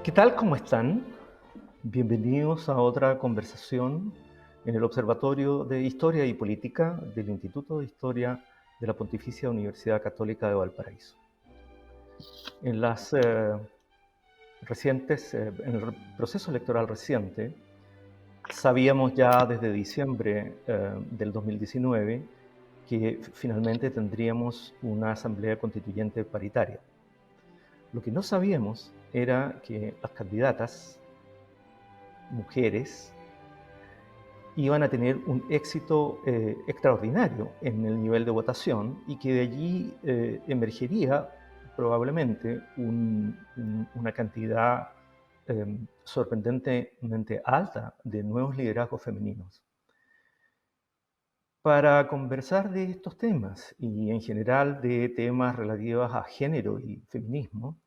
¿Qué tal? ¿Cómo están? Bienvenidos a otra conversación en el Observatorio de Historia y Política del Instituto de Historia de la Pontificia Universidad Católica de Valparaíso. En las en el proceso electoral reciente, sabíamos ya desde diciembre del 2019 que finalmente tendríamos una asamblea constituyente paritaria. Lo que no sabíamos era que las candidatas mujeres iban a tener un éxito extraordinario en el nivel de votación y que de allí emergería probablemente una cantidad sorprendentemente alta de nuevos liderazgos femeninos. Para conversar de estos temas y en general de temas relativos a género y feminismo,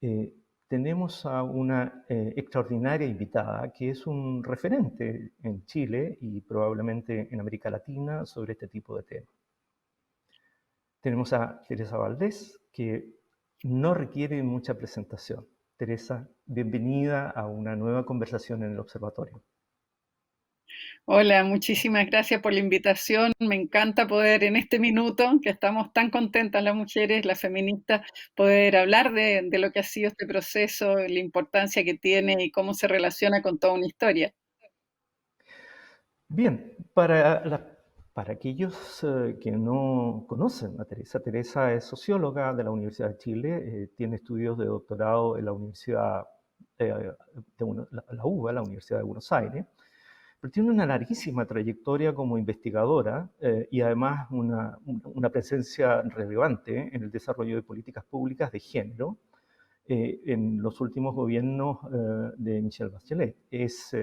eh, tenemos a una extraordinaria invitada que es un referente en Chile y probablemente en América Latina sobre este tipo de temas. Tenemos a Teresa Valdés, que no requiere mucha presentación. Teresa, bienvenida a una nueva conversación en el observatorio. Hola, muchísimas gracias por la invitación. Me encanta poder en este minuto, que estamos tan contentas las mujeres, las feministas, poder hablar de lo que ha sido este proceso, la importancia que tiene y cómo se relaciona con toda una historia. Bien, para aquellos que no conocen a Teresa, Teresa es socióloga de la Universidad de Chile, tiene estudios de doctorado en la Universidad la UBA, la Universidad de Buenos Aires, pero tiene una larguísima trayectoria como investigadora y además una presencia relevante en el desarrollo de políticas públicas de género en los últimos gobiernos de Michelle Bachelet. Es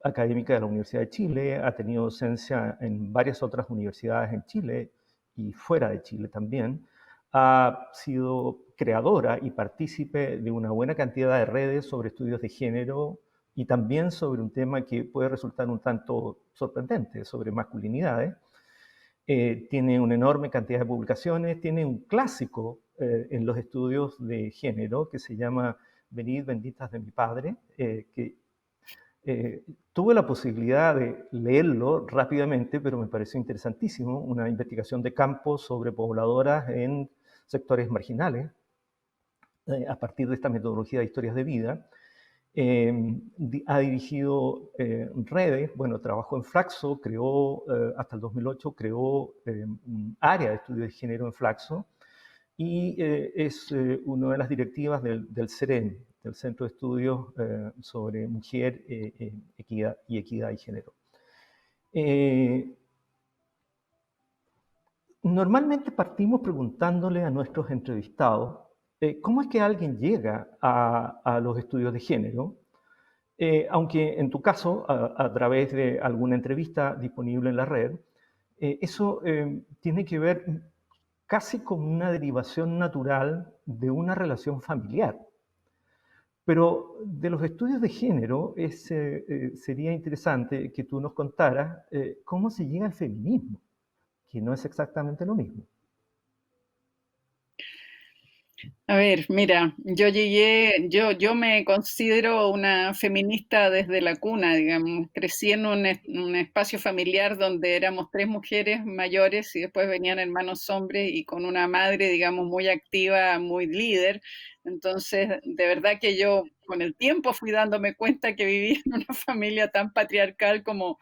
académica de la Universidad de Chile, ha tenido docencia en varias otras universidades en Chile y fuera de Chile también. Ha sido creadora y partícipe de una buena cantidad de redes sobre estudios de género y también sobre un tema que puede resultar un tanto sorprendente, sobre masculinidades. Tiene una enorme cantidad de publicaciones, tiene un clásico en los estudios de género que se llama Venid benditas de mi padre, que eh, tuve la posibilidad de leerlo rápidamente, pero me pareció interesantísimo, una investigación de campo sobre pobladoras en sectores marginales, a partir de esta metodología de historias de vida. Ha dirigido redes, bueno, trabajó en Flaxo, creó, hasta el 2008, creó un área de estudio de género en Flaxo, y es una de las directivas del CEREN, del Centro de Estudios sobre Mujer, Equidad y Género. Normalmente partimos preguntándole a nuestros entrevistados cómo es que alguien llega a los estudios de género, aunque en tu caso, a través de alguna entrevista disponible en la red, eso tiene que ver casi con una derivación natural de una relación familiar. Pero de los estudios de género sería interesante que tú nos contaras cómo se llega al feminismo, que no es exactamente lo mismo. A ver, mira, yo me considero una feminista desde la cuna, digamos. Crecí en un espacio familiar donde éramos tres mujeres mayores y después venían hermanos hombres y con una madre, digamos, muy activa, muy líder. Entonces, de verdad que yo con el tiempo fui dándome cuenta que vivía en una familia tan patriarcal como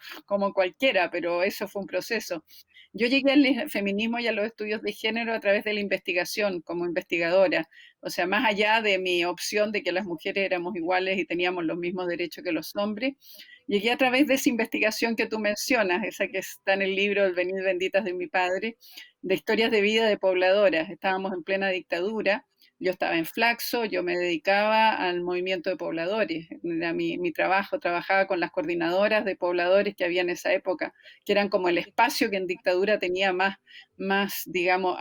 cualquiera, pero eso fue un proceso. Yo llegué al feminismo y a los estudios de género a través de la investigación, como investigadora. O sea, más allá de mi opción de que las mujeres éramos iguales y teníamos los mismos derechos que los hombres, llegué a través de esa investigación que tú mencionas, esa que está en el libro El Venid benditas de mi padre, de historias de vida de pobladoras. Estábamos en plena dictadura, yo estaba en Flaxo, yo me dedicaba al movimiento de pobladores, era mi trabajo, trabajaba con las coordinadoras de pobladores que había en esa época, que eran como el espacio que en dictadura tenía más digamos,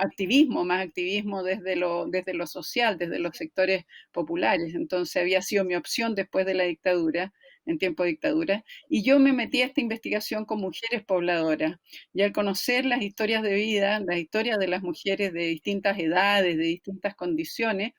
más activismo desde lo social, desde los sectores populares. Entonces había sido mi opción después de la dictadura, en tiempo de dictadura, y yo me metí a esta investigación con mujeres pobladoras. Y al conocer las historias de vida, las historias de las mujeres de distintas edades, de distintas condiciones,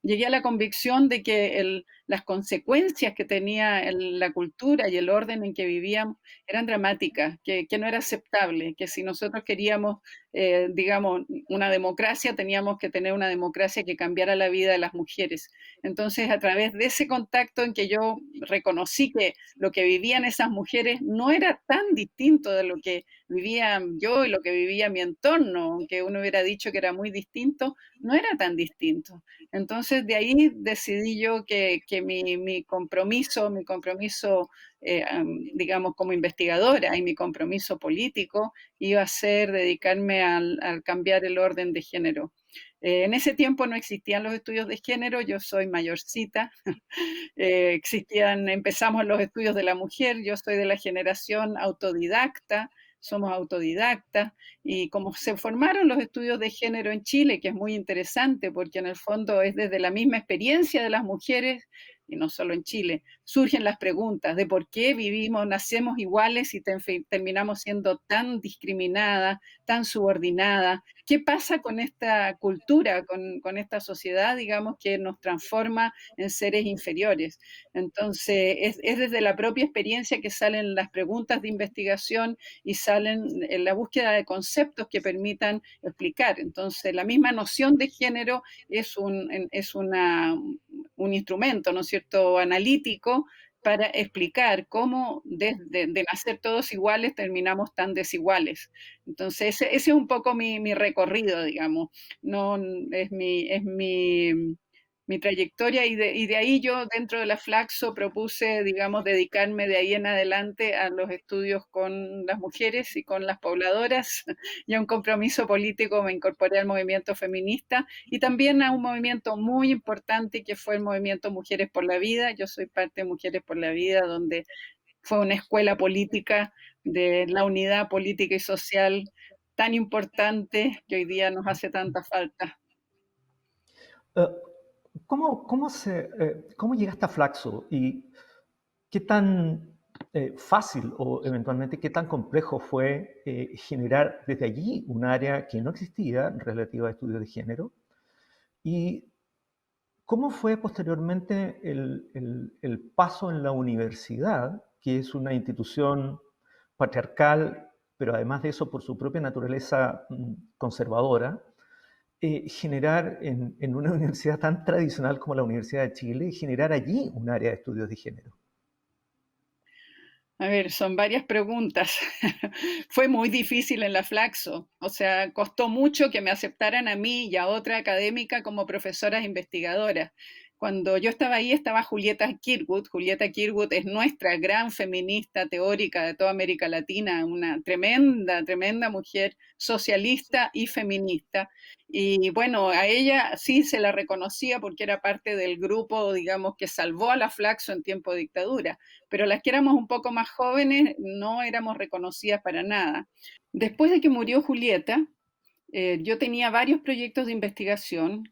llegué a la convicción de que las consecuencias que tenía la cultura y el orden en que vivíamos eran dramáticas, que no era aceptable, que si nosotros queríamos, digamos, una democracia, teníamos que tener una democracia que cambiara la vida de las mujeres. Entonces, a través de ese contacto en que yo reconocí que lo que vivían esas mujeres no era tan distinto de lo que vivía yo y lo que vivía mi entorno, aunque uno hubiera dicho que era muy distinto, no era tan distinto. Entonces, de ahí decidí yo que mi compromiso, digamos, como investigadora y mi compromiso político iba a ser dedicarme al cambiar el orden de género. En ese tiempo no existían los estudios de género, yo soy mayorcita, empezamos los estudios de la mujer, yo soy de la generación autodidacta, somos autodidactas, y como se formaron los estudios de género en Chile, que es muy interesante porque en el fondo es desde la misma experiencia de las mujeres, y no solo en Chile, surgen las preguntas de por qué vivimos, nacemos iguales y terminamos siendo tan discriminadas, tan subordinadas. ¿Qué pasa con esta cultura, con esta sociedad, digamos, que nos transforma en seres inferiores? Entonces, es desde la propia experiencia que salen las preguntas de investigación y salen en la búsqueda de conceptos que permitan explicar. Entonces, la misma noción de género es un instrumento, ¿no es cierto?, analítico para explicar cómo desde de nacer todos iguales terminamos tan desiguales. Entonces, ese es un poco mi recorrido, digamos. No, es mi trayectoria y de ahí yo dentro de la Flaxo propuse, digamos, dedicarme de ahí en adelante a los estudios con las mujeres y con las pobladoras y a un compromiso político me incorporé al movimiento feminista y también a un movimiento muy importante que fue el movimiento Mujeres por la Vida. Yo soy parte de Mujeres por la Vida, donde fue una escuela política de la unidad política y social tan importante que hoy día nos hace tanta falta. Eh, ¿Cómo llegaste a Flaxo y qué tan fácil o eventualmente qué tan complejo fue generar desde allí un área que no existía relativa a estudios de género? ¿Y cómo fue posteriormente el paso en la universidad, que es una institución patriarcal, pero además de eso por su propia naturaleza conservadora, generar en una universidad tan tradicional como la Universidad de Chile, generar allí un área de estudios de género? A ver, son varias preguntas. Fue muy difícil en la Flaxo, o sea, costó mucho que me aceptaran a mí y a otra académica como profesoras investigadoras. Cuando yo estaba ahí estaba Julieta Kirkwood. Julieta Kirkwood es nuestra gran feminista teórica de toda América Latina, una tremenda, tremenda mujer socialista y feminista. Y bueno, a ella sí se la reconocía porque era parte del grupo, digamos, que salvó a la Flaxo en tiempo de dictadura, pero las que éramos un poco más jóvenes no éramos reconocidas para nada. Después de que murió Julieta, yo tenía varios proyectos de investigación,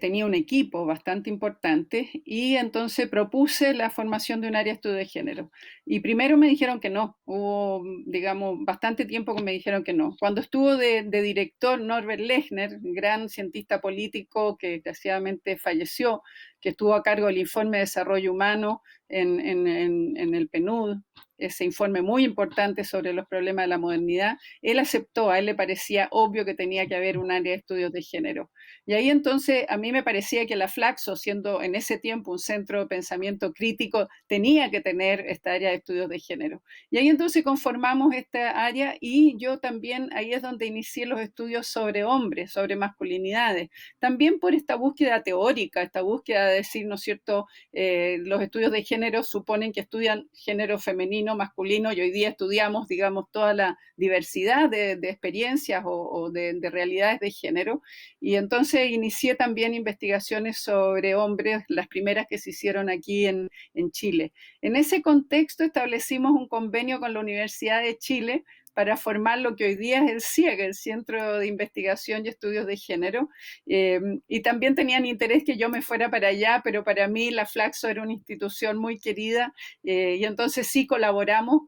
tenía un equipo bastante importante y entonces propuse la formación de un área de estudio de género. Y primero me dijeron que no, hubo, digamos, bastante tiempo que me dijeron que no. Cuando estuvo de director Norbert Lechner, gran cientista político que desgraciadamente falleció, que estuvo a cargo del informe de desarrollo humano en el PNUD, ese informe muy importante sobre los problemas de la modernidad, él aceptó, a él le parecía obvio que tenía que haber un área de estudios de género. Y ahí entonces a mí me parecía que la Flaxo, siendo en ese tiempo un centro de pensamiento crítico, tenía que tener esta área de estudios de género. Y ahí entonces conformamos esta área y yo también, ahí es donde inicié los estudios sobre hombres, sobre masculinidades, también por esta búsqueda teórica, esta búsqueda de decir, ¿no es cierto?, los estudios de género suponen que estudian género femenino, masculino, y hoy día estudiamos, digamos, toda la diversidad de experiencias o de realidades de género. Y entonces inicié también investigaciones sobre hombres, las primeras que se hicieron aquí en Chile. En ese contexto establecimos un convenio con la Universidad de Chile para formar lo que hoy día es el CIEG, el Centro de Investigación y Estudios de Género. Y también tenían interés que yo me fuera para allá, pero para mí la Flaxo era una institución muy querida, y entonces sí colaboramos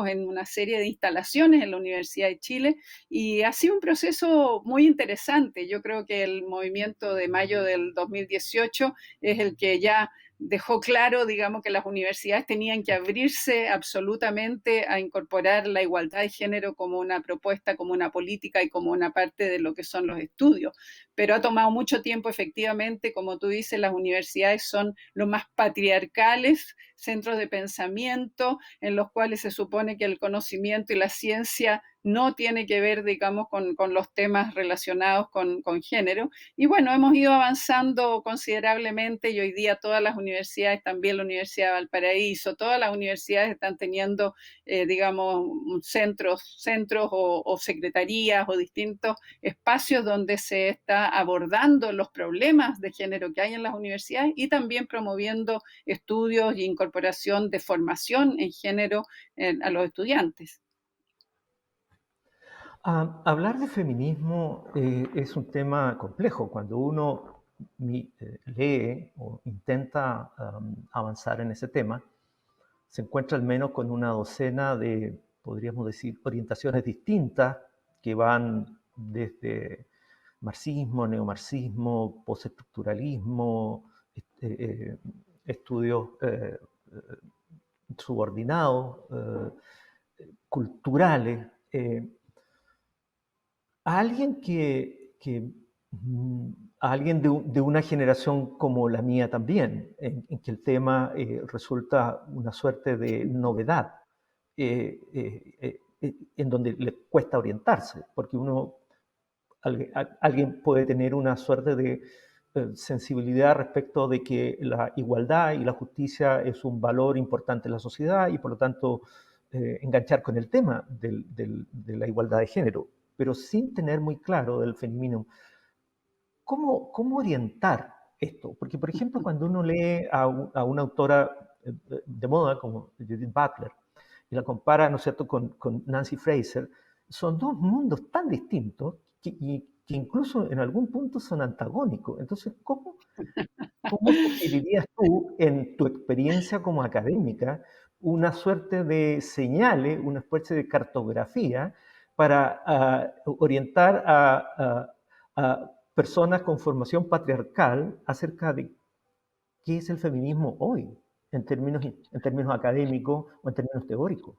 en una serie de instalaciones en la Universidad de Chile, y ha sido un proceso muy interesante. Yo creo que el movimiento de mayo del 2018 es el que ya dejó claro, digamos, que las universidades tenían que abrirse absolutamente a incorporar la igualdad de género como una propuesta, como una política y como una parte de lo que son los estudios. Pero ha tomado mucho tiempo, efectivamente, como tú dices, las universidades son los más patriarcales, centros de pensamiento en los cuales se supone que el conocimiento y la ciencia no tiene que ver, digamos, con los temas relacionados con género. Y bueno, hemos ido avanzando considerablemente y hoy día todas las universidades, también la Universidad de Valparaíso, todas las universidades están teniendo, digamos, centros o secretarías o distintos espacios donde se está abordando los problemas de género que hay en las universidades y también promoviendo estudios y incorporación de formación en género a los estudiantes. Hablar de feminismo es un tema complejo. Cuando uno lee o intenta avanzar en ese tema, se encuentra al menos con una docena de, podríamos decir, orientaciones distintas que van desde marxismo, neomarxismo, postestructuralismo, estudios subordinados, culturales. A alguien a alguien de una generación como la mía también, en que el tema resulta una suerte de novedad, en donde le cuesta orientarse, porque alguien puede tener una suerte de sensibilidad respecto de que la igualdad y la justicia es un valor importante en la sociedad y por lo tanto enganchar con el tema de la igualdad de género, pero sin tener muy claro del feminismo. ¿Cómo orientar esto? Porque, por ejemplo, cuando uno lee a una autora de moda como Judith Butler y la compara, ¿no es cierto?, con Nancy Fraser, son dos mundos tan distintos que incluso en algún punto son antagónicos. Entonces, ¿cómo sugerirías tú, en tu experiencia como académica, una suerte de señales, una especie de cartografía para orientar a personas con formación patriarcal acerca de qué es el feminismo hoy, en términos académicos o en términos teóricos?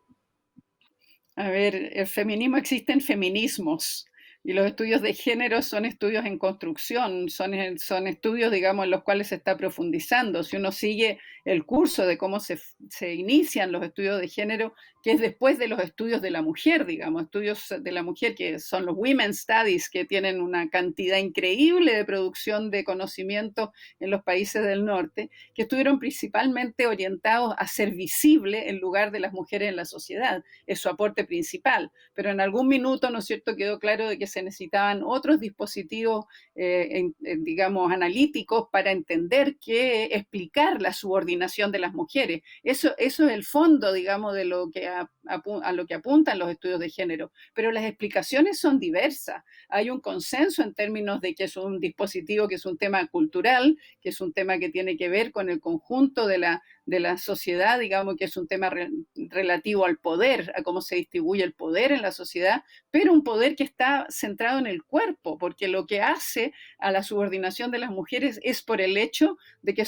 A ver, el feminismo existen feminismos y los estudios de género son estudios en construcción, son estudios, digamos, en los cuales se está profundizando. Si uno sigue el curso de cómo se inician los estudios de género, que es después de los estudios de la mujer, digamos, estudios de la mujer que son los Women's Studies, que tienen una cantidad increíble de producción de conocimiento en los países del norte, que estuvieron principalmente orientados a ser visible el lugar de las mujeres en la sociedad, es su aporte principal, pero en algún minuto, ¿no es cierto?, quedó claro de que se necesitaban otros dispositivos, digamos, analíticos para entender explicar la subordinación de las mujeres. Eso es el fondo, digamos, de lo que a lo que apuntan los estudios de género, pero las explicaciones son diversas. Hay un consenso en términos de que es un dispositivo, que es un tema cultural, que es un tema que tiene que ver con el conjunto de la sociedad, digamos, que es un tema relativo al poder, a cómo se distribuye el poder en la sociedad, pero un poder que está centrado en el cuerpo, porque lo que hace a la subordinación de las mujeres es por el hecho de que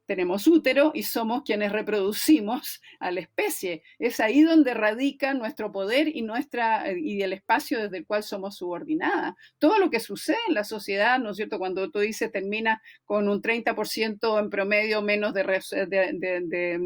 tenemos útero y somos quienes reproducimos a la especie. Es ahí donde radica nuestro poder y el espacio desde el cual somos subordinadas. Todo lo que sucede en la sociedad, ¿no es cierto? Cuando tú dices termina con un 30% en promedio menos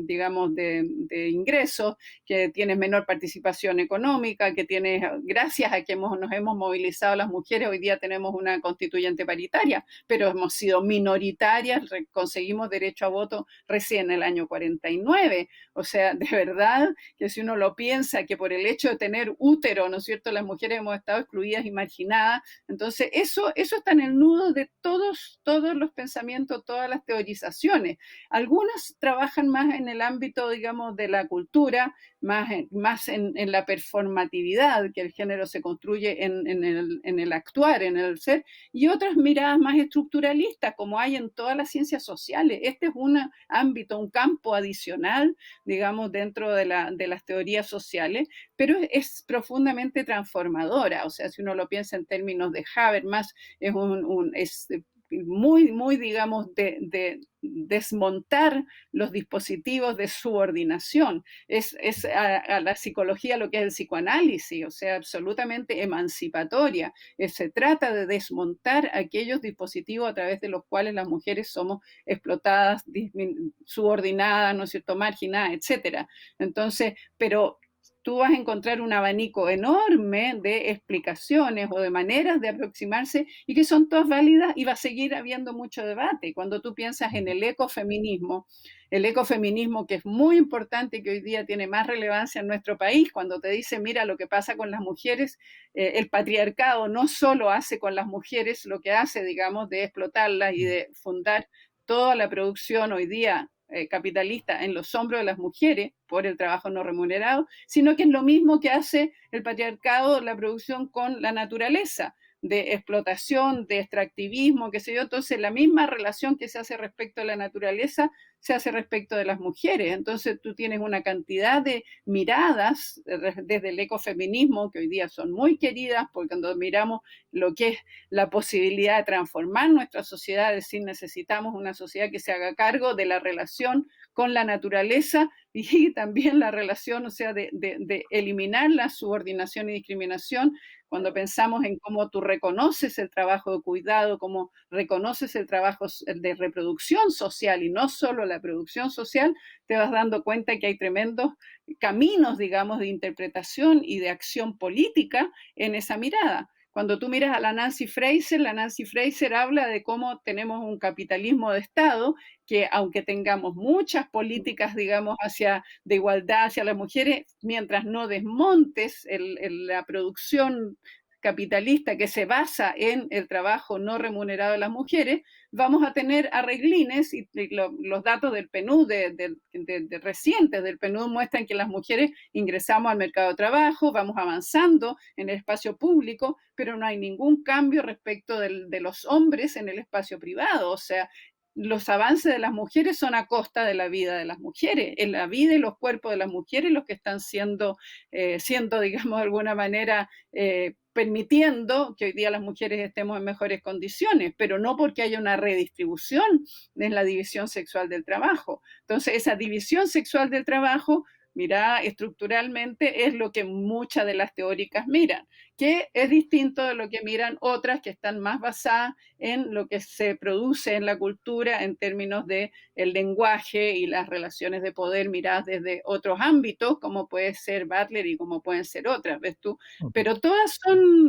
digamos, de ingresos, que tienes menor participación económica, que tienes, gracias a que nos hemos movilizado las mujeres, hoy día tenemos una constituyente paritaria, pero hemos sido minoritarias, conseguimos derecho a voto recién en el año 49. O sea, de verdad que si uno lo piensa, que por el hecho de tener útero, ¿no es cierto?, las mujeres hemos estado excluidas y marginadas. Entonces, eso está en el nudo de todos los pensamientos, todas las teorizaciones. Algunas trabajan más en el ámbito, digamos, de la cultura, más en la performatividad, que el género se construye en el actuar, en el ser, y otras miradas más estructuralistas, como hay en todas las ciencias sociales. Este es un ámbito, un campo adicional, digamos, dentro de las teorías sociales, pero es profundamente transformadora. O sea, si uno lo piensa en términos de Habermas, es muy, digamos, de desmontar los dispositivos de subordinación. Es a la psicología lo que es el psicoanálisis, o sea, absolutamente emancipatoria. Se trata de desmontar aquellos dispositivos a través de los cuales las mujeres somos explotadas, subordinadas, ¿no es cierto?, marginadas, etcétera. Entonces, pero tú vas a encontrar un abanico enorme de explicaciones o de maneras de aproximarse y que son todas válidas, y va a seguir habiendo mucho debate. Cuando tú piensas en el ecofeminismo que es muy importante y que hoy día tiene más relevancia en nuestro país, cuando te dice, mira lo que pasa con las mujeres, el patriarcado no solo hace con las mujeres lo que hace, digamos, de explotarlas y de fundar toda la producción hoy día capitalista en los hombros de las mujeres por el trabajo no remunerado, sino que es lo mismo que hace el patriarcado, la producción con la naturaleza, de explotación, de extractivismo, qué sé yo. Entonces, la misma relación que se hace respecto a la naturaleza se hace respecto de las mujeres. Entonces, tú tienes una cantidad de miradas desde el ecofeminismo, que hoy día son muy queridas, porque cuando miramos lo que es la posibilidad de transformar nuestra sociedad, es decir, necesitamos una sociedad que se haga cargo de la relación con la naturaleza y también la relación, o sea, de eliminar la subordinación y discriminación. Cuando pensamos en cómo tú reconoces el trabajo de cuidado, cómo reconoces el trabajo de reproducción social y no solo la producción social, te vas dando cuenta que hay tremendos caminos, digamos, de interpretación y de acción política en esa mirada. Cuando tú miras a la Nancy Fraser habla de cómo tenemos un capitalismo de Estado que, aunque tengamos muchas políticas, digamos, de igualdad hacia las mujeres, mientras no desmontes la producción capitalista que se basa en el trabajo no remunerado de las mujeres, vamos a tener arreglines, y los datos del PNUD de recientes del PNUD muestran que las mujeres ingresamos al mercado de trabajo, vamos avanzando en el espacio público, pero no hay ningún cambio respecto de los hombres en el espacio privado. O sea, los avances de las mujeres son a costa de la vida de las mujeres, en la vida y los cuerpos de las mujeres los que están siendo digamos, de alguna manera, permitiendo que hoy día las mujeres estemos en mejores condiciones, pero no porque haya una redistribución en la división sexual del trabajo. Entonces, esa división sexual del trabajo, mira, estructuralmente es lo que muchas de las teóricas miran, que es distinto de lo que miran otras que están más basadas en lo que se produce en la cultura en términos de el lenguaje y las relaciones de poder miradas desde otros ámbitos, como puede ser Butler y como pueden ser otras, ¿ves tú? Pero todas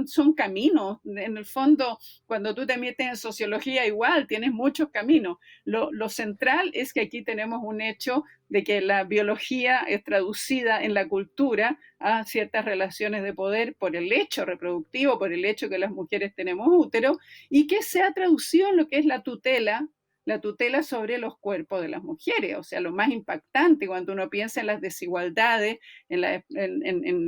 son caminos. En el fondo, cuando tú te metes en sociología, igual tienes muchos caminos. Lo central es que aquí tenemos un hecho de que la biología es traducida en la cultura a ciertas relaciones de poder por el hecho reproductivo, por el hecho que las mujeres tenemos útero, y que se ha traducido en lo que es la tutela sobre los cuerpos de las mujeres. O sea, lo más impactante cuando uno piensa en las desigualdades, en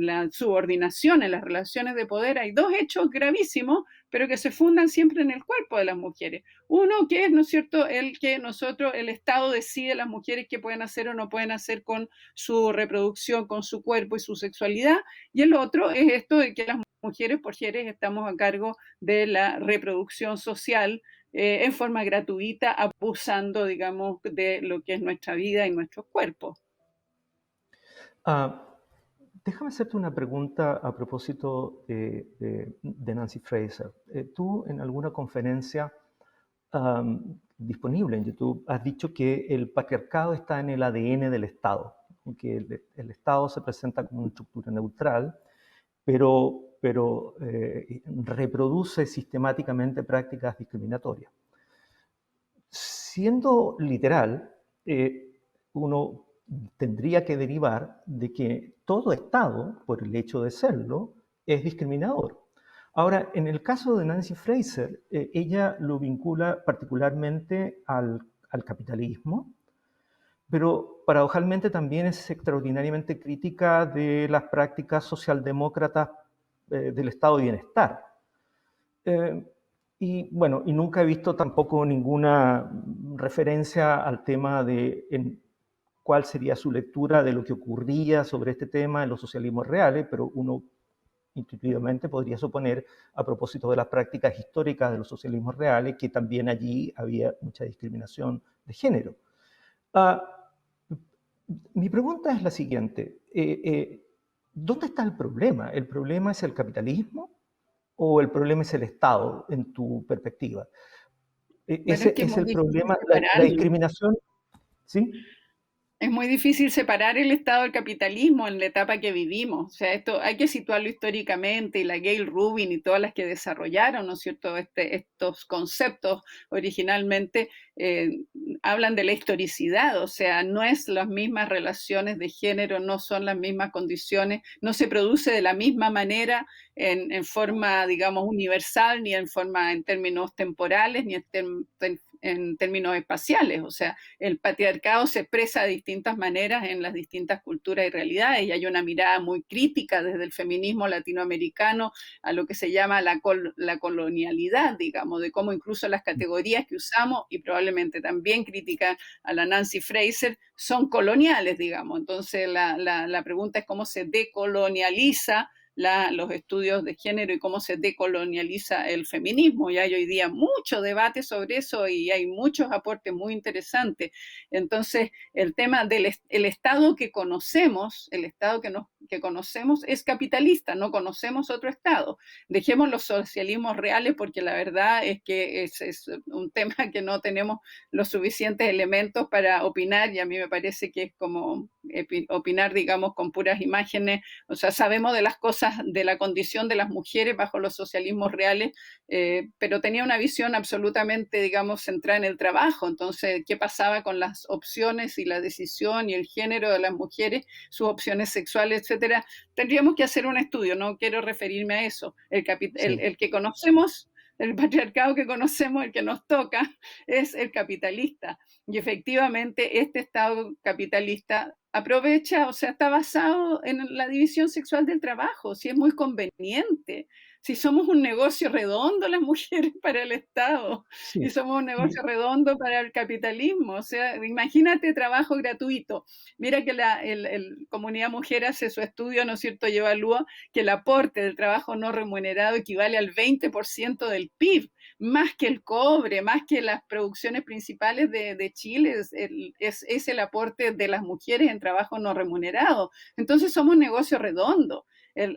la subordinación, en las relaciones de poder, hay dos hechos gravísimos, pero que se fundan siempre en el cuerpo de las mujeres. Uno que es, ¿no es cierto?, el Estado decide las mujeres qué pueden hacer o no pueden hacer con su reproducción, con su cuerpo y su sexualidad, y el otro es esto de que las mujeres estamos a cargo de la reproducción social en forma gratuita, abusando, digamos, de lo que es nuestra vida y nuestros cuerpos. Ah, déjame hacerte una pregunta a propósito de Nancy Fraser. Tú en alguna conferencia disponible en YouTube has dicho que el patriarcado está en el ADN del Estado, que el Estado se presenta como una estructura neutral, pero reproduce sistemáticamente prácticas discriminatorias. Siendo literal, uno tendría que derivar de que todo Estado, por el hecho de serlo, es discriminador. Ahora, en el caso de Nancy Fraser, ella lo vincula particularmente al capitalismo, pero paradojalmente también es extraordinariamente crítica de las prácticas socialdemócratas del estado de bienestar. Eh, y bueno, y nunca he visto tampoco ninguna referencia al tema de cuál sería su lectura de lo que ocurría sobre este tema en los socialismos reales, pero uno intuitivamente podría suponer, a propósito de las prácticas históricas de los socialismos reales, que también allí había mucha discriminación de género. Ah, mi pregunta es la siguiente. ¿Dónde está el problema? ¿El problema es el capitalismo o el problema es el Estado, en tu perspectiva? Bueno, es Ese que es es muy el difícil problema, la separarlo. discriminación, ¿sí? Es muy difícil separar el Estado del capitalismo en la etapa que vivimos. O sea, esto hay que situarlo históricamente y la Gail Rubin y todas las que desarrollaron, ¿no es cierto?, estos conceptos originalmente hablan de la historicidad. O sea, no es las mismas relaciones de género, no son las mismas condiciones, no se produce de la misma manera en forma, digamos, universal, ni en forma en términos temporales, ni en términos espaciales. O sea, el patriarcado se expresa de distintas maneras en las distintas culturas y realidades, y hay una mirada muy crítica desde el feminismo latinoamericano a lo que se llama la colonialidad, digamos, de cómo incluso las categorías que usamos, y probablemente también crítica a la Nancy Fraser, son coloniales, digamos. Entonces la pregunta es cómo se decolonializa los estudios de género y cómo se decolonializa el feminismo. Y hay hoy día mucho debate sobre eso y hay muchos aportes muy interesantes. Entonces, el tema del el Estado que conocemos, el Estado que conocemos es capitalista, no conocemos otro Estado. Dejemos los socialismos reales porque la verdad es que es un tema que no tenemos los suficientes elementos para opinar, y a mí me parece que es como opinar, digamos, con puras imágenes. O sea, sabemos de las cosas, de la condición de las mujeres bajo los socialismos reales, pero tenía una visión absolutamente, digamos, centrada en el trabajo. Entonces, ¿qué pasaba con las opciones y la decisión y el género de las mujeres, sus opciones sexuales, etcétera? Tendríamos que hacer un estudio, no quiero referirme a eso. Sí. El que conocemos, el patriarcado que conocemos, el que nos toca, es el capitalista. Y efectivamente, este Estado capitalista aprovecha, o sea, está basado en la división sexual del trabajo, si es muy conveniente, si somos un negocio redondo las mujeres para el Estado y Sí. somos un Y, negocio redondo para el capitalismo. O sea, imagínate trabajo gratuito. Mira que Comunidad Mujer hace su estudio, ¿no es cierto?, y evalúa que el aporte del trabajo no remunerado equivale al 20% del PIB, más que el cobre, más que las producciones principales de Chile. Es el aporte de las mujeres en trabajo no remunerado. Entonces somos un negocio redondo.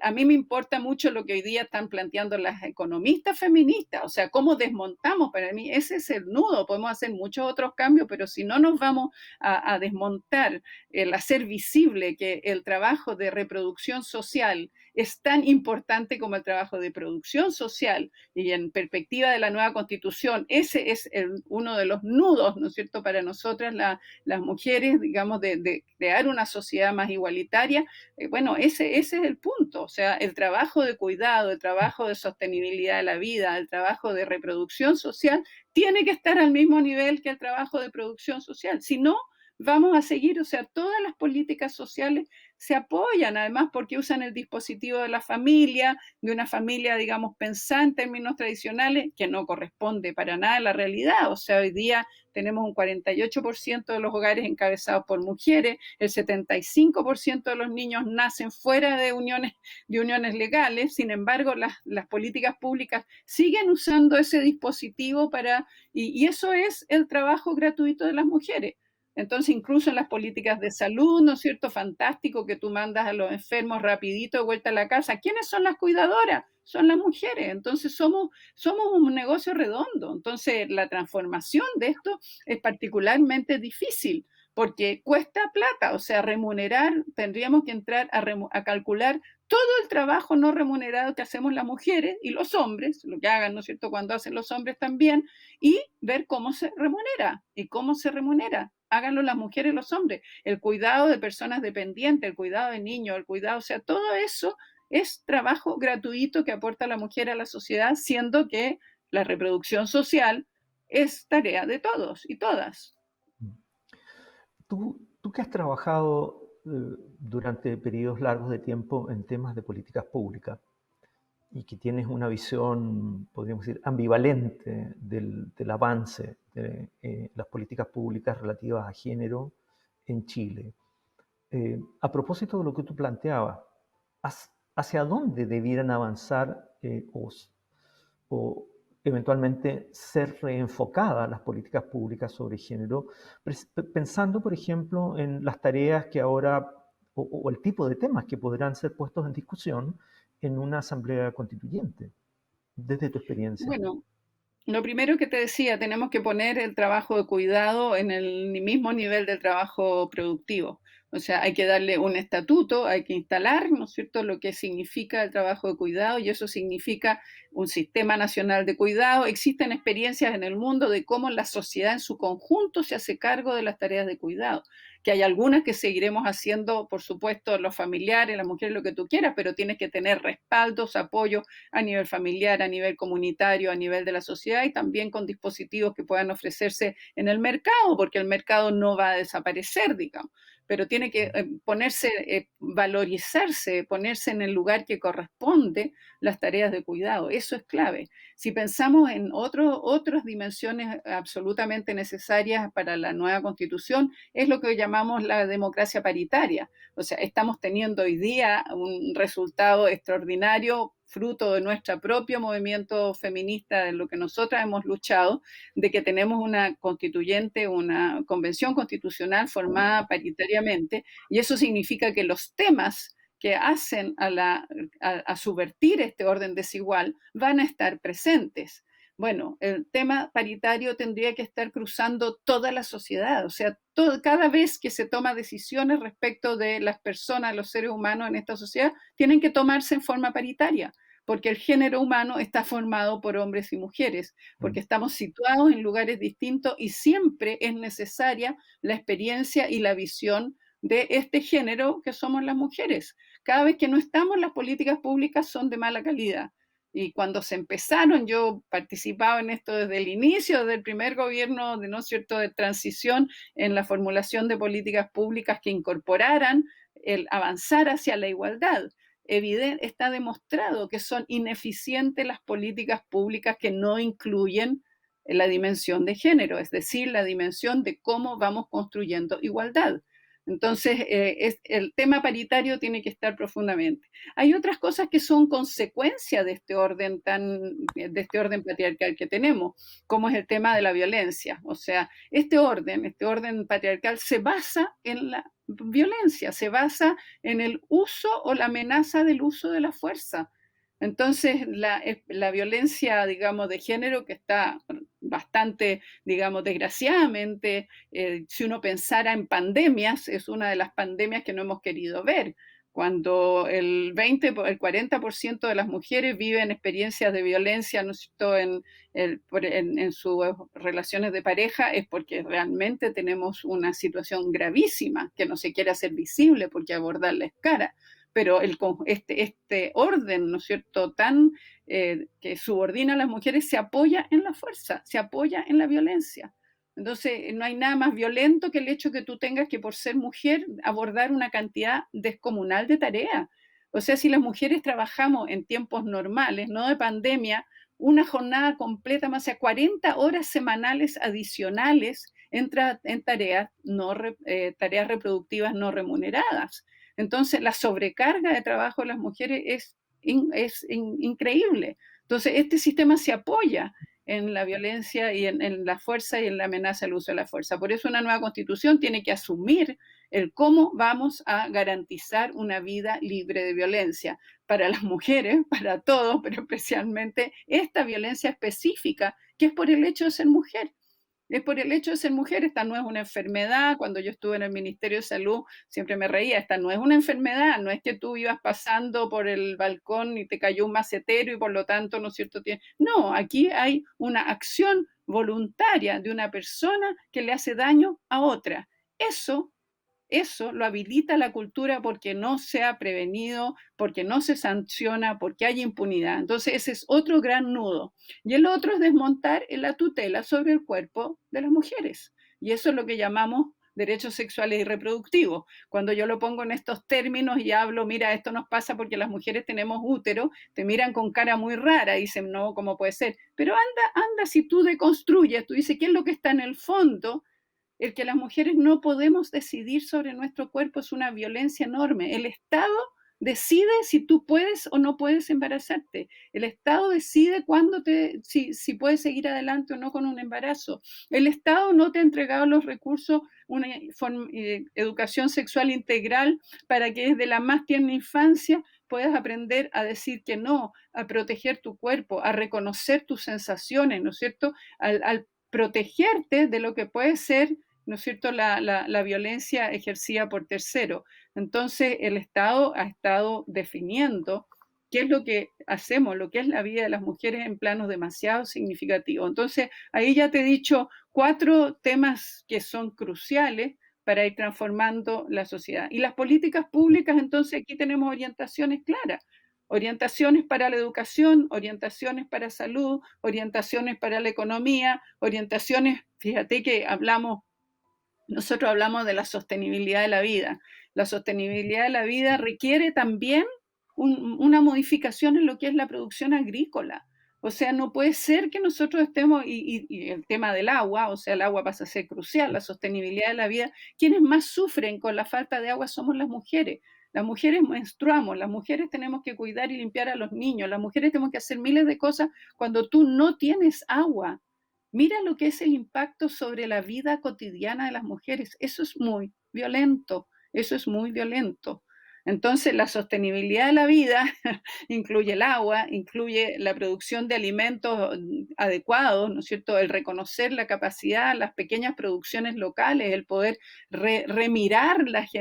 A mí me importa mucho lo que hoy día están planteando las economistas feministas, o sea, cómo desmontamos. Para mí ese es el nudo. Podemos hacer muchos otros cambios, pero si no nos vamos a desmontar, el hacer visible que el trabajo de reproducción social es tan importante como el trabajo de producción social, y en perspectiva de la nueva constitución, ese es uno de los nudos, ¿no es cierto?, para nosotras las mujeres, digamos, de crear una sociedad más igualitaria. Bueno, ese es el punto. O sea, el trabajo de cuidado, el trabajo de sostenibilidad de la vida, el trabajo de reproducción social, tiene que estar al mismo nivel que el trabajo de producción social. Si no, vamos a seguir, o sea, todas las políticas sociales se apoyan, además, porque usan el dispositivo de una familia, digamos, pensada en términos tradicionales, que no corresponde para nada a la realidad. O sea, hoy día tenemos un 48% de los hogares encabezados por mujeres, el 75% de los niños nacen fuera de uniones legales. Sin embargo, las políticas públicas siguen usando ese dispositivo y eso es el trabajo gratuito de las mujeres. Entonces, incluso en las políticas de salud, ¿no es cierto? Fantástico que tú mandas a los enfermos rapidito de vuelta a la casa. ¿Quiénes son las cuidadoras? Son las mujeres. Entonces, somos un negocio redondo. Entonces, la transformación de esto es particularmente difícil porque cuesta plata. O sea, remunerar, tendríamos que entrar a calcular todo el trabajo no remunerado que hacemos las mujeres y los hombres, lo que hagan, ¿no es cierto?, cuando hacen los hombres también, y ver cómo se remunera y cómo se remunera. Háganlo las mujeres y los hombres. El cuidado de personas dependientes, el cuidado de niños, el cuidado, o sea, todo eso es trabajo gratuito que aporta la mujer a la sociedad, siendo que la reproducción social es tarea de todos y todas. tú que has trabajado durante periodos largos de tiempo en temas de políticas públicas y que tienes una visión, podríamos decir, ambivalente del avance de las políticas públicas relativas a género en Chile. A propósito de lo que tú planteabas, ¿hacia dónde debieran avanzar o eventualmente ser reenfocadas las políticas públicas sobre género, pensando, por ejemplo, en las tareas que ahora, o el tipo de temas que podrán ser puestos en discusión en una asamblea constituyente, desde tu experiencia? Bueno, lo primero que te decía, tenemos que poner el trabajo de cuidado en el mismo nivel del trabajo productivo. O sea, hay que darle un estatuto, hay que instalar, ¿no es cierto?, lo que significa el trabajo de cuidado, y eso significa un sistema nacional de cuidado. Existen experiencias en el mundo de cómo la sociedad en su conjunto se hace cargo de las tareas de cuidado, que hay algunas que seguiremos haciendo, por supuesto, los familiares, las mujeres, lo que tú quieras, pero tienes que tener respaldos, apoyo a nivel familiar, a nivel comunitario, a nivel de la sociedad, y también con dispositivos que puedan ofrecerse en el mercado, porque el mercado no va a desaparecer, digamos, pero tiene que ponerse, valorizarse, ponerse en el lugar que corresponde las tareas de cuidado. Eso es clave. Si pensamos en otras dimensiones absolutamente necesarias para la nueva constitución, es lo que llamamos la democracia paritaria. O sea, estamos teniendo hoy día un resultado extraordinario fruto de nuestro propio movimiento feminista, de lo que nosotras hemos luchado, de que tenemos una constituyente, una convención constitucional formada paritariamente, y eso significa que los temas que hacen a subvertir este orden desigual van a estar presentes. Bueno, el tema paritario tendría que estar cruzando toda la sociedad, o sea, cada vez que se toma decisiones respecto de las personas, los seres humanos en esta sociedad, tienen que tomarse en forma paritaria, porque el género humano está formado por hombres y mujeres, porque estamos situados en lugares distintos y siempre es necesaria la experiencia y la visión de este género que somos las mujeres. Cada vez que no estamos, las políticas públicas son de mala calidad. Y cuando se empezaron, yo participaba en esto desde el inicio del primer gobierno, de no es cierto, de transición, en la formulación de políticas públicas que incorporaran el avanzar hacia la igualdad. Está demostrado que son ineficientes las políticas públicas que no incluyen la dimensión de género, es decir, la dimensión de cómo vamos construyendo igualdad. Entonces, el tema paritario tiene que estar profundamente. Hay otras cosas que son consecuencia de de este orden patriarcal que tenemos, como es el tema de la violencia. O sea, este orden patriarcal se basa en la violencia, se basa en el uso o la amenaza del uso de la fuerza. Entonces, la violencia, digamos, de género, que está bastante, digamos, desgraciadamente, si uno pensara en pandemias, es una de las pandemias que no hemos querido ver. Cuando el 40% de las mujeres viven experiencias de violencia, ¿no es cierto?, en sus relaciones de pareja, es porque realmente tenemos una situación gravísima que no se quiere hacer visible porque abordarla es cara. Pero este orden, ¿no es cierto?, que subordina a las mujeres, se apoya en la fuerza, se apoya en la violencia. Entonces, no hay nada más violento que el hecho que tú tengas que, por ser mujer, abordar una cantidad descomunal de tareas. O sea, si las mujeres trabajamos en tiempos normales, no de pandemia, una jornada completa, más de 40 horas semanales adicionales en tareas reproductivas no remuneradas. Entonces, la sobrecarga de trabajo de las mujeres es increíble. Entonces, este sistema se apoya en la violencia y en la fuerza y en la amenaza al uso de la fuerza. Por eso una nueva constitución tiene que asumir el cómo vamos a garantizar una vida libre de violencia para las mujeres, para todos, pero especialmente esta violencia específica que es por el hecho de ser mujer. Es por el hecho de ser mujer. Esta no es una enfermedad. Cuando yo estuve en el Ministerio de Salud siempre me reía, esta no es una enfermedad, no es que tú ibas pasando por el balcón y te cayó un macetero y por lo tanto, ¿no es cierto? No, aquí hay una acción voluntaria de una persona que le hace daño a otra. Eso lo habilita la cultura porque no se ha prevenido, porque no se sanciona, porque hay impunidad. Entonces ese es otro gran nudo. Y el otro es desmontar la tutela sobre el cuerpo de las mujeres. Y eso es lo que llamamos derechos sexuales y reproductivos. Cuando yo lo pongo en estos términos y hablo, mira, esto nos pasa porque las mujeres tenemos útero, te miran con cara muy rara y dicen, no, ¿cómo puede ser? Pero anda, si tú deconstruyes, tú dices, ¿qué es lo que está en el fondo? El que las mujeres no podemos decidir sobre nuestro cuerpo es una violencia enorme. El Estado decide si tú puedes o no puedes embarazarte. El Estado decide si puedes seguir adelante o no con un embarazo. El Estado no te ha entregado los recursos, una educación sexual integral para que desde la más tierna infancia puedas aprender a decir que no, a proteger tu cuerpo, a reconocer tus sensaciones, ¿no es cierto? Al protegerte de lo que puede ser, ¿no es cierto?, la violencia ejercida por terceros. Entonces, el Estado ha estado definiendo qué es lo que hacemos, lo que es la vida de las mujeres en planos demasiado significativos. Entonces, ahí ya te he dicho 4 temas que son cruciales para ir transformando la sociedad. Y las políticas públicas, entonces aquí tenemos orientaciones claras. Orientaciones para la educación, orientaciones para salud, orientaciones para la economía, orientaciones, fíjate que nosotros hablamos de la sostenibilidad de la vida. La sostenibilidad de la vida requiere también una modificación en lo que es la producción agrícola. O sea, no puede ser que nosotros estemos, y el tema del agua, o sea, el agua pasa a ser crucial, la sostenibilidad de la vida. Quienes más sufren con la falta de agua somos las mujeres. Las mujeres menstruamos, las mujeres tenemos que cuidar y limpiar a los niños, las mujeres tenemos que hacer miles de cosas cuando tú no tienes agua. Mira lo que es el impacto sobre la vida cotidiana de las mujeres. Eso es muy violento, eso es muy violento. Entonces, la sostenibilidad de la vida incluye el agua, incluye la producción de alimentos adecuados, ¿no es cierto? El reconocer la capacidad, las pequeñas producciones locales, el poder remirar las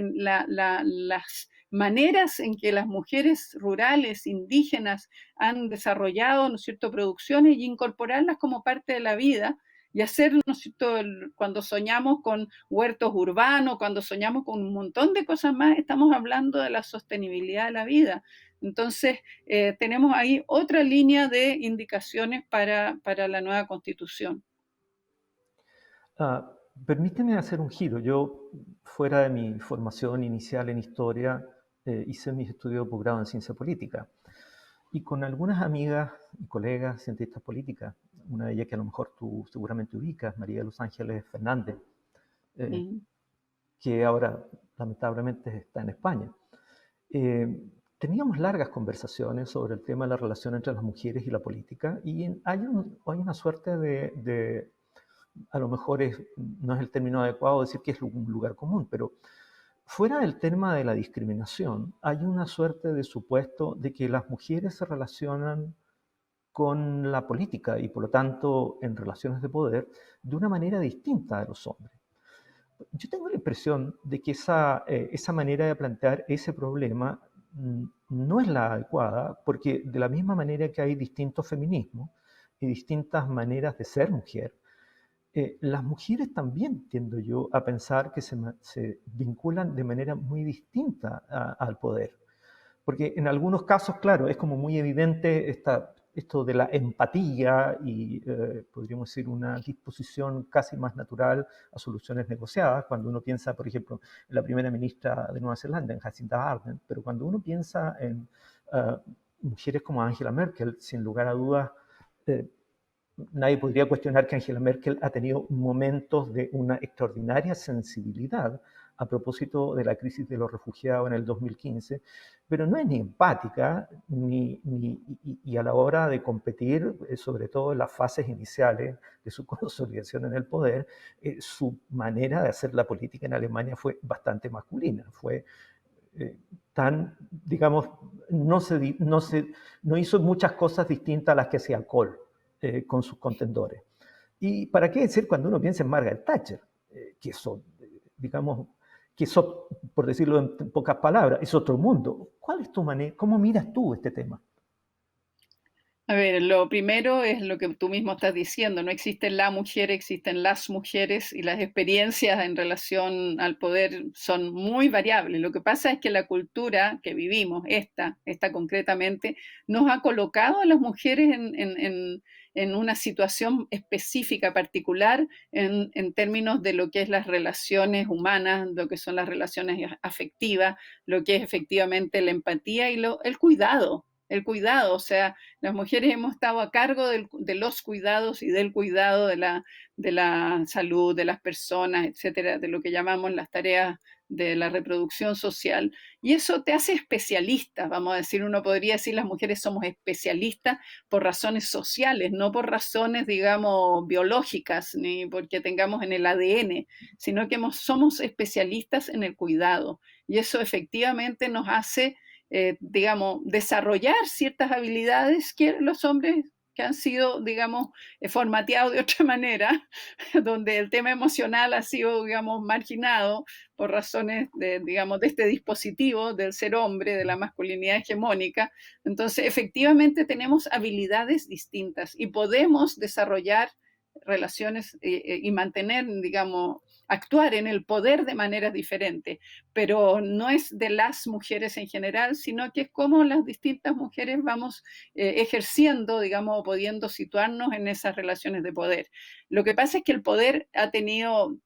maneras en que las mujeres rurales, indígenas, han desarrollado, ¿no es cierto?, producciones y incorporarlas como parte de la vida y hacer, ¿no es cierto?, cuando soñamos con huertos urbanos, cuando soñamos con un montón de cosas más, estamos hablando de la sostenibilidad de la vida. Entonces, tenemos ahí otra línea de indicaciones para la nueva constitución. Ah, permíteme hacer un giro. Yo, fuera de mi formación inicial en historia, hice mis estudios de posgrado en ciencia política. Y con algunas amigas y colegas cientistas políticas, una de ellas que a lo mejor tú seguramente ubicas, María de los Ángeles Fernández, Mm. que ahora lamentablemente está en España. Teníamos largas conversaciones sobre el tema de la relación entre las mujeres y la política y hay una suerte de a lo mejor no es el término adecuado decir que es un lugar común, pero fuera del tema de la discriminación, hay una suerte de supuesto de que las mujeres se relacionan con la política y por lo tanto en relaciones de poder de una manera distinta de los hombres. Yo tengo la impresión de que esa manera de plantear ese problema no es la adecuada, porque de la misma manera que hay distintos feminismos y distintas maneras de ser mujer, las mujeres también tiendo yo a pensar que se vinculan de manera muy distinta al poder. Porque en algunos casos, claro, es como muy evidente esto de la empatía y podríamos decir una disposición casi más natural a soluciones negociadas, cuando uno piensa, por ejemplo, en la primera ministra de Nueva Zelanda, en Jacinda Ardern, pero cuando uno piensa en mujeres como Angela Merkel, sin lugar a dudas, nadie podría cuestionar que Angela Merkel ha tenido momentos de una extraordinaria sensibilidad a propósito de la crisis de los refugiados en el 2015, pero no es ni empática y a la hora de competir, sobre todo en las fases iniciales de su consolidación en el poder, su manera de hacer la política en Alemania fue bastante masculina, fue tan, digamos, no hizo muchas cosas distintas a las que hacía Kohl con sus contendores. Y para qué decir cuando uno piensa en Margaret Thatcher, que son, digamos, que son, por decirlo en pocas palabras, es otro mundo. ¿Cuál es tu manera? ¿Cómo miras tú este tema? A ver, lo primero es lo que tú mismo estás diciendo, no existe la mujer, existen las mujeres y las experiencias en relación al poder son muy variables. Lo que pasa es que la cultura que vivimos, esta concretamente, nos ha colocado a las mujeres en una situación específica, particular, en términos de lo que es las relaciones humanas, lo que son las relaciones afectivas, lo que es efectivamente la empatía y el cuidado. El cuidado, o sea, las mujeres hemos estado a cargo de los cuidados y del cuidado de la salud de las personas, etcétera, de lo que llamamos las tareas de la reproducción social. Y eso te hace especialista, vamos a decir, uno podría decir las mujeres somos especialistas por razones sociales, no por razones, digamos, biológicas, ni porque tengamos en el ADN, sino que somos especialistas en el cuidado. Y eso efectivamente nos hace, digamos, desarrollar ciertas habilidades que los hombres que han sido, digamos, formateados de otra manera, donde el tema emocional ha sido, digamos, marginado por razones de, digamos, de este dispositivo del ser hombre, de la masculinidad hegemónica. Entonces, efectivamente tenemos habilidades distintas y podemos desarrollar relaciones y mantener, digamos, actuar en el poder de maneras diferentes, pero no es de las mujeres en general, sino que es como las distintas mujeres vamos ejerciendo, digamos, o pudiendo situarnos en esas relaciones de poder. Lo que pasa es que el poder ha tenido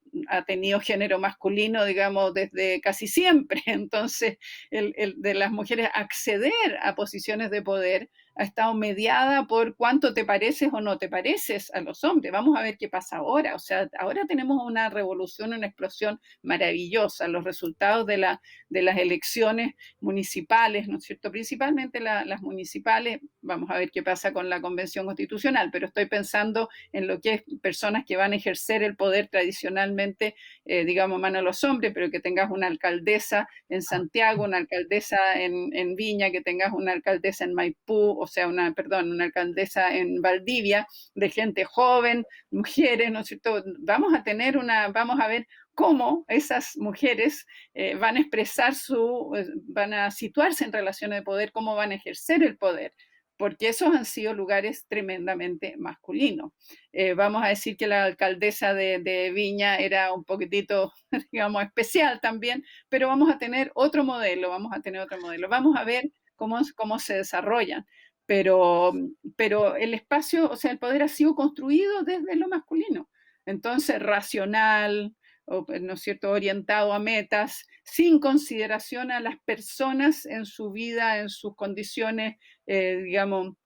género masculino, digamos, desde casi siempre. Entonces, el de las mujeres acceder a posiciones de poder ha estado mediada por cuánto te pareces o no te pareces a los hombres. Vamos a ver qué pasa ahora. O sea, ahora tenemos una revolución, una explosión maravillosa. Los resultados de las elecciones municipales, ¿no es cierto? Principalmente las municipales. Vamos a ver qué pasa con la Convención Constitucional, pero estoy pensando en lo que es personas que van a ejercer el poder tradicionalmente, digamos, mano a los hombres, pero que tengas una alcaldesa en Santiago, una alcaldesa en Viña, que tengas una alcaldesa en Maipú, o sea, una alcaldesa en Valdivia, de gente joven, mujeres, ¿no es cierto? Vamos a ver cómo esas mujeres van a expresar van a situarse en relaciones de poder, cómo van a ejercer el poder, porque esos han sido lugares tremendamente masculinos. Vamos a decir que la alcaldesa de Viña era un poquitito, digamos, especial también, pero vamos a tener otro modelo, vamos a ver cómo se desarrollan. Pero, pero el espacio, o sea, el poder ha sido construido desde lo masculino. Entonces, racional, ¿no es cierto?, orientado a metas, sin consideración a las personas en su vida, en sus condiciones, digamos,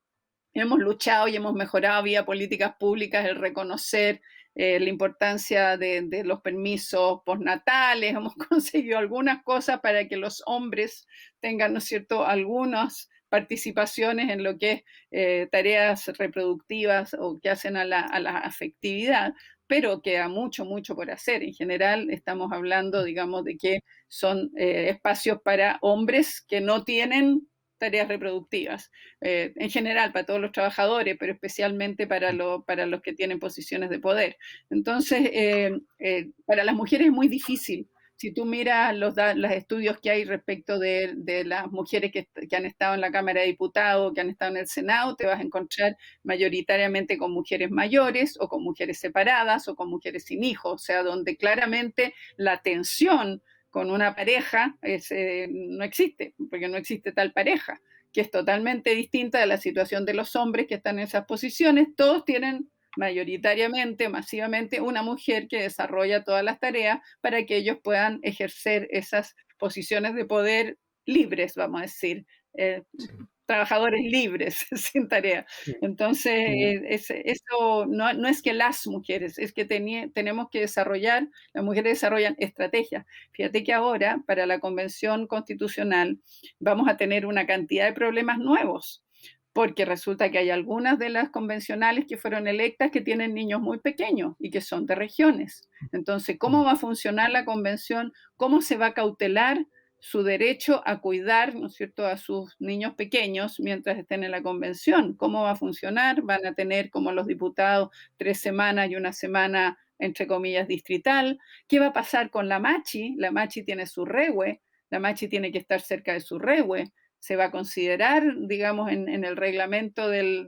hemos luchado y hemos mejorado vía políticas públicas el reconocer la importancia de los permisos postnatales, hemos conseguido algunas cosas para que los hombres tengan, ¿no es cierto?, algunas participaciones en lo que es tareas reproductivas o que hacen a la afectividad, pero queda mucho, mucho por hacer. En general estamos hablando, digamos, de que son espacios para hombres que no tienen tareas reproductivas, en general para todos los trabajadores, pero especialmente para los que tienen posiciones de poder. Entonces, para las mujeres es muy difícil. Si tú miras los estudios que hay respecto de las mujeres que han estado en la Cámara de Diputados, que han estado en el Senado, te vas a encontrar mayoritariamente con mujeres mayores o con mujeres separadas o con mujeres sin hijos, o sea, donde claramente la tensión con una pareja no existe, porque no existe tal pareja, que es totalmente distinta de la situación de los hombres que están en esas posiciones. Todos tienen mayoritariamente, masivamente, una mujer que desarrolla todas las tareas para que ellos puedan ejercer esas posiciones de poder libres, vamos a decir, Sí, trabajadores libres, sin tarea. sí, Entonces, sí, eso no es que las mujeres, es que tenemos que desarrollar, las mujeres desarrollan estrategias. Fíjate que ahora, para la Convención Constitucional, vamos a tener una cantidad de problemas nuevos, porque resulta que hay algunas de las convencionales que fueron electas que tienen niños muy pequeños y que son de regiones. Entonces, ¿cómo va a funcionar la convención? ¿Cómo se va a cautelar su derecho a cuidar, ¿no es cierto?, a sus niños pequeños mientras estén en la convención? ¿Cómo va a funcionar? Van a tener, como los diputados, 3 semanas y una semana, entre comillas, distrital. ¿Qué va a pasar con la Machi? La Machi tiene su rehue, la Machi tiene que estar cerca de su rehue. Se va a considerar, digamos, en el reglamento de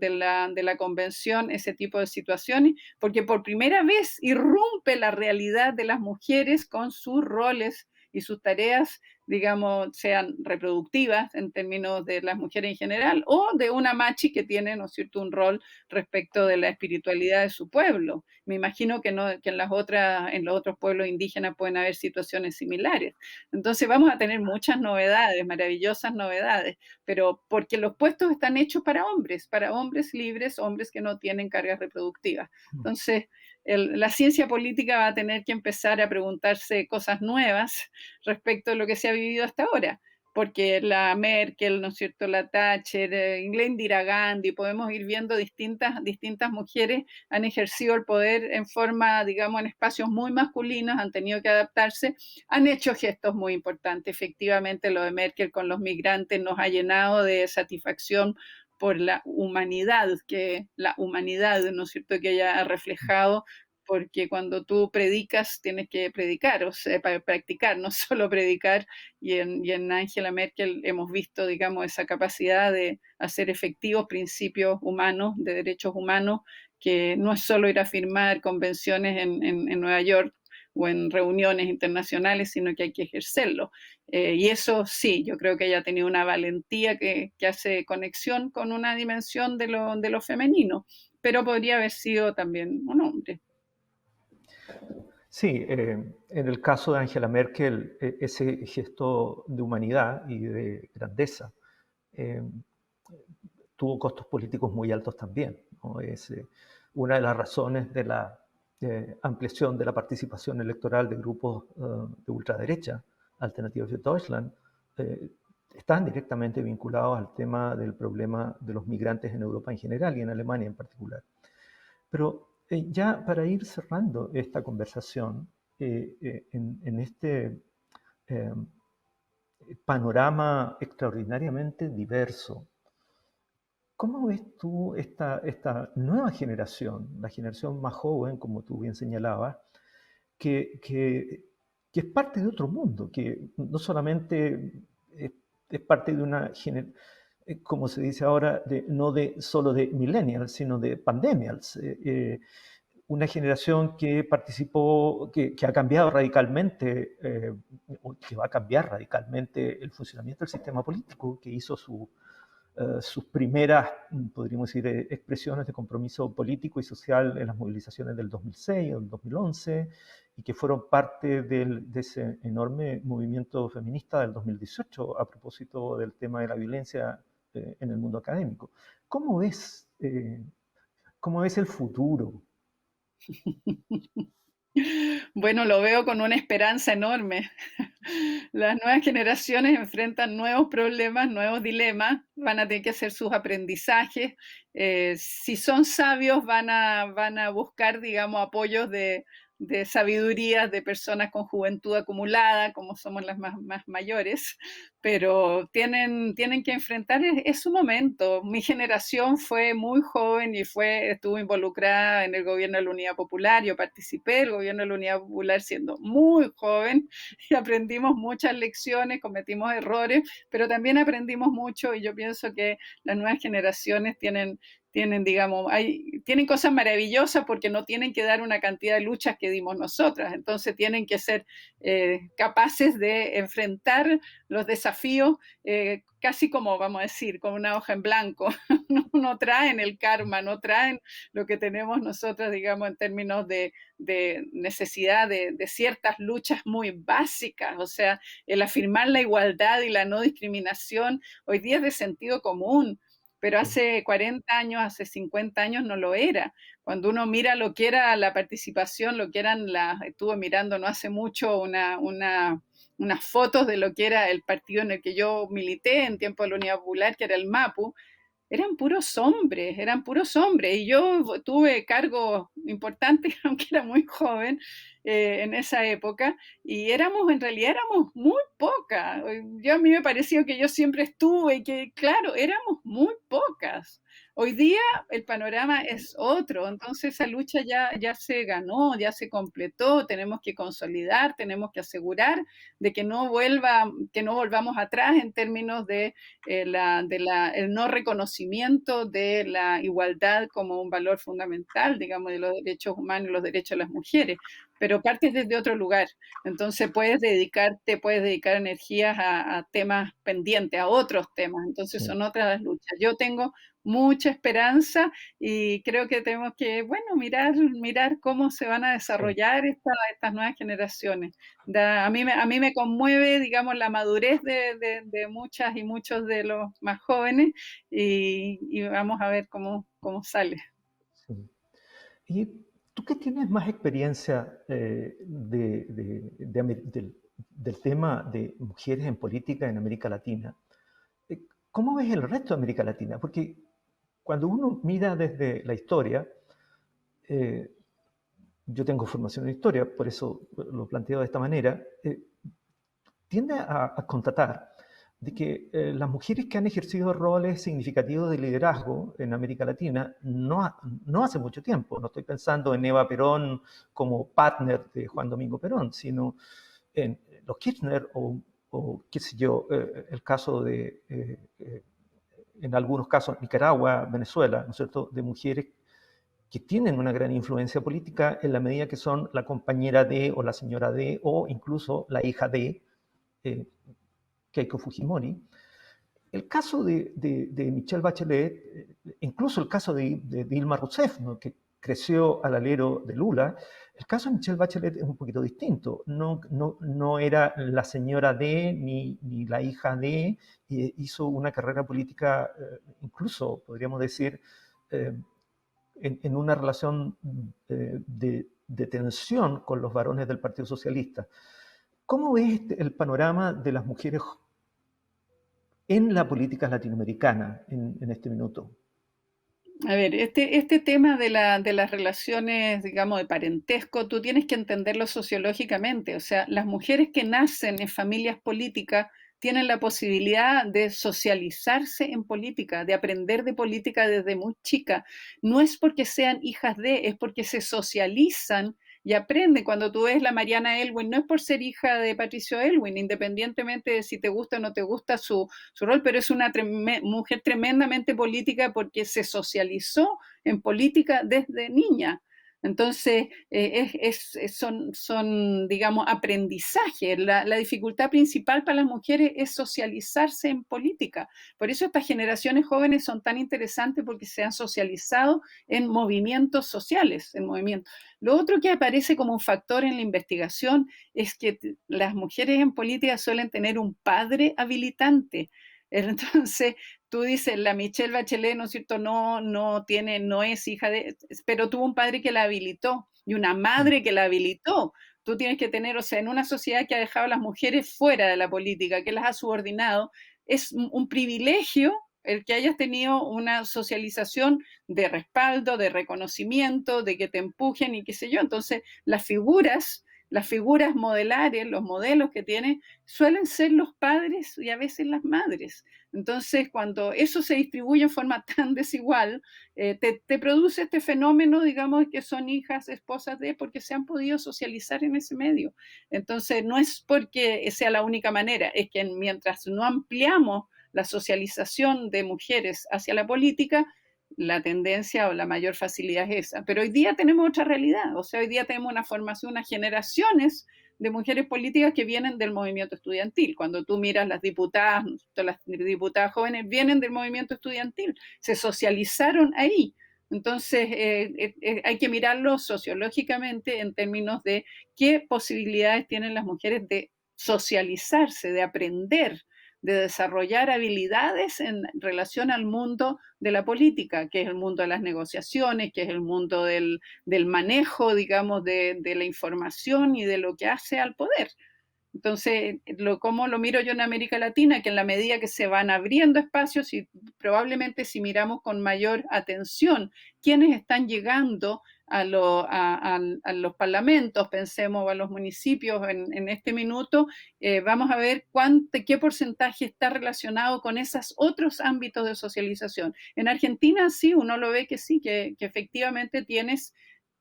la convención ese tipo de situaciones, porque por primera vez irrumpe la realidad de las mujeres con sus roles y sus tareas digamos, sean reproductivas en términos de las mujeres en general, o de una machi que tiene, ¿no es cierto?, un rol respecto de la espiritualidad de su pueblo. Me imagino que, no, que en los otros pueblos indígenas pueden haber situaciones similares. Entonces vamos a tener muchas novedades, maravillosas novedades, pero porque los puestos están hechos para hombres libres, hombres que no tienen cargas reproductivas. Entonces, la ciencia política va a tener que empezar a preguntarse cosas nuevas respecto a lo que se ha vivido hasta ahora, porque la Merkel, ¿no es cierto?, la Thatcher, Indira Gandhi, podemos ir viendo distintas mujeres han ejercido el poder en forma, digamos, en espacios muy masculinos, han tenido que adaptarse, han hecho gestos muy importantes. Efectivamente, lo de Merkel con los migrantes nos ha llenado de satisfacción por la humanidad, ¿no es cierto?, que ella ha reflejado, porque cuando tú predicas tienes que predicar, o sea, para practicar, no solo predicar, y en Angela Merkel hemos visto, digamos, esa capacidad de hacer efectivos principios humanos, de derechos humanos, que no es solo ir a firmar convenciones en Nueva York o en reuniones internacionales, sino que hay que ejercerlo. Y eso sí, yo creo que ella ha tenido una valentía que hace conexión con una dimensión de lo femenino, pero podría haber sido también un hombre. Sí, en el caso de Angela Merkel, ese gesto de humanidad y de grandeza eh, tuvo costos políticos muy altos también, ¿no? Es una de las razones de la ampliación de la participación electoral de grupos de ultraderecha, Alternative für Deutschland, eh, están directamente vinculados al tema del problema de los migrantes en Europa en general y en Alemania en particular. Pero ya para ir cerrando esta conversación, en este eh, panorama extraordinariamente diverso, ¿cómo ves tú esta nueva generación, la generación más joven, como tú bien señalabas, que, que, que es parte de otro mundo, que no solamente es parte de una generación, como se dice ahora, no solo de millennials, sino de pandemials, una generación que participó, que ha cambiado radicalmente, que va a cambiar radicalmente el funcionamiento del sistema político, que hizo sus primeras, podríamos decir, expresiones de compromiso político y social en las movilizaciones del 2006 o del 2011, y que fueron parte de ese enorme movimiento feminista del 2018 a propósito del tema de la violencia en el mundo académico. ¿Cómo ves el futuro? Bueno, lo veo con una esperanza enorme. Las nuevas generaciones enfrentan nuevos problemas, nuevos dilemas, van a tener que hacer sus aprendizajes. Si son sabios, van a buscar, digamos, apoyos de sabiduría de personas con juventud acumulada, como somos las más mayores, pero tienen que enfrentar, es su momento. Mi generación fue muy joven y estuvo involucrada en el gobierno de la Unidad Popular. Yo participé del gobierno de la Unidad Popular siendo muy joven y aprendimos muchas lecciones, cometimos errores, pero también aprendimos mucho, y yo pienso que las nuevas generaciones digamos, tienen cosas maravillosas porque no tienen que dar una cantidad de luchas que dimos nosotras, entonces tienen que ser capaces de enfrentar los desafíos casi como, vamos a decir, como una hoja en blanco. No traen el karma, no traen lo que tenemos nosotras, digamos, en términos de necesidad de ciertas luchas muy básicas, o sea, el afirmar la igualdad y la no discriminación hoy día es de sentido común, pero Sí. hace 40 años, hace 50 años no lo era. Cuando uno mira lo que era la participación, lo que eran estuve mirando no hace mucho unas fotos de lo que era el partido en el que yo milité en tiempo de la Unidad Popular, que era el MAPU, eran puros hombres. Y yo tuve cargos importantes, aunque era muy joven en esa época, y en realidad éramos muy pocas. A mí me pareció que yo siempre estuve y que, claro, éramos muy pocas. Hoy día el panorama es otro, entonces esa lucha ya se ganó, ya se completó, tenemos que consolidar, tenemos que asegurar de que no volvamos atrás en términos de el no reconocimiento de la igualdad como un valor fundamental, digamos, de los derechos humanos y los derechos de las mujeres. pero partes desde otro lugar. Entonces puedes dedicar energías a temas pendientes, a otros temas. Entonces Sí, son otras las luchas. Yo tengo mucha esperanza y creo que tenemos que, bueno, mirar cómo se van a sí, desarrollar estas nuevas generaciones. A mí me conmueve, digamos, la madurez de muchas y muchos de los más jóvenes y vamos a ver cómo sale. sí. ¿Y tú qué tienes más experiencia del tema de mujeres en política en América Latina? Eh, ¿Cómo ves el resto de América Latina? Porque cuando uno mira desde la historia, eh, yo tengo formación en historia, por eso lo planteo de esta manera, tiende a constatar de que las mujeres que han ejercido roles significativos de liderazgo en América Latina no hace mucho tiempo, no estoy pensando en Eva Perón como partner de Juan Domingo Perón, sino en los Kirchner o qué sé yo, el caso de, en algunos casos, Nicaragua, Venezuela, ¿no es cierto?, de mujeres que tienen una gran influencia política en la medida que son la compañera de o la señora de o incluso la hija de eh, Keiko Fujimori. El caso de Michelle Bachelet, incluso el caso de Dilma Rousseff, ¿no?, que creció al alero de Lula, el caso de Michelle Bachelet es un poquito distinto. No era la señora de ni la hija de, hizo una carrera política, incluso podríamos decir, eh, en una relación de tensión con los varones del Partido Socialista. ¿Cómo ves el panorama de las mujeres en la política latinoamericana en este minuto? A ver, este tema de las relaciones, digamos, de parentesco, tú tienes que entenderlo sociológicamente. O sea, las mujeres que nacen en familias políticas tienen la posibilidad de socializarse en política, de aprender de política desde muy chica. No es porque sean hijas de, es porque se socializan y aprenden. Cuando tú ves la Mariana Elwin, no es por ser hija de Patricio Elwin, independientemente de si te gusta o no te gusta su rol, pero es una mujer tremendamente política porque se socializó en política desde niña. Entonces, son, digamos, aprendizaje. La dificultad principal para las mujeres es socializarse en política. Por eso estas generaciones jóvenes son tan interesantes porque se han socializado en movimientos sociales, en movimientos. Lo otro que aparece como un factor en la investigación es que las mujeres en política suelen tener un padre habilitante. Entonces, tú dices, la Michelle Bachelet, ¿no es cierto? No es hija de, pero tuvo un padre que la habilitó y una Mm. madre que la habilitó. Tú tienes que tener, o sea, en una sociedad que ha dejado a las mujeres fuera de la política, que las ha subordinado, es un privilegio el que hayas tenido una socialización de respaldo, de reconocimiento, de que te empujen y qué sé yo. Entonces, las figuras modelares, los modelos que tiene, suelen ser los padres y a veces las madres. Entonces, cuando eso se distribuye en forma tan desigual, te produce este fenómeno, digamos, que son hijas, esposas de, porque se han podido socializar en ese medio. Entonces, no es porque sea la única manera, es que mientras no ampliamos la socialización de mujeres hacia la política, la tendencia o la mayor facilidad es esa. Pero hoy día tenemos otra realidad, o sea, hoy día tenemos una formación, unas generaciones de mujeres políticas que vienen del movimiento estudiantil. Cuando tú miras las diputadas jóvenes vienen del movimiento estudiantil, se socializaron ahí. Entonces, hay que mirarlo sociológicamente en términos de qué posibilidades tienen las mujeres de socializarse, de aprender, de desarrollar habilidades en relación al mundo de la política, que es el mundo de las negociaciones, que es el mundo del manejo, digamos, de la información y de lo que hace al poder. Entonces, ¿cómo lo miro yo en América Latina? Que en la medida que se van abriendo espacios y probablemente si miramos con mayor atención quiénes están llegando a los parlamentos, pensemos, a los municipios en este minuto, vamos a ver qué porcentaje está relacionado con esos otros ámbitos de socialización. En Argentina sí, uno lo ve que sí, que efectivamente tienes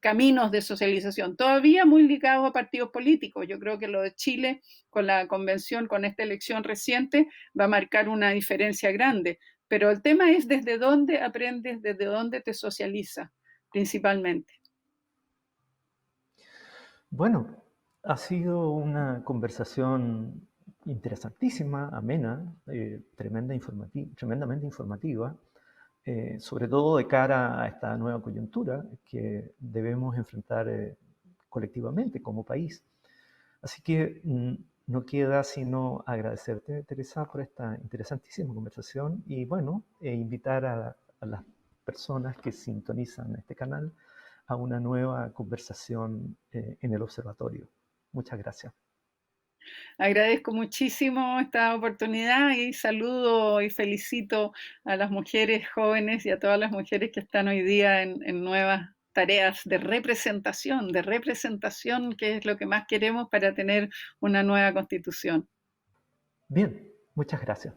caminos de socialización, todavía muy ligados a partidos políticos. Yo creo que lo de Chile con la convención, con esta elección reciente, va a marcar una diferencia grande. Pero el tema es desde dónde aprendes, desde dónde te socializa, principalmente. Bueno, ha sido una conversación interesantísima, amena, tremendamente informativa, sobre todo de cara a esta nueva coyuntura que debemos enfrentar colectivamente como país. Así que no queda sino agradecerte, Teresa, por esta interesantísima conversación y bueno, invitar a las personas que sintonizan este canal a una nueva conversación en el observatorio. Muchas gracias. Agradezco muchísimo esta oportunidad y saludo y felicito a las mujeres jóvenes y a todas las mujeres que están hoy día en nuevas tareas de representación, que es lo que más queremos para tener una nueva constitución. Bien, muchas gracias.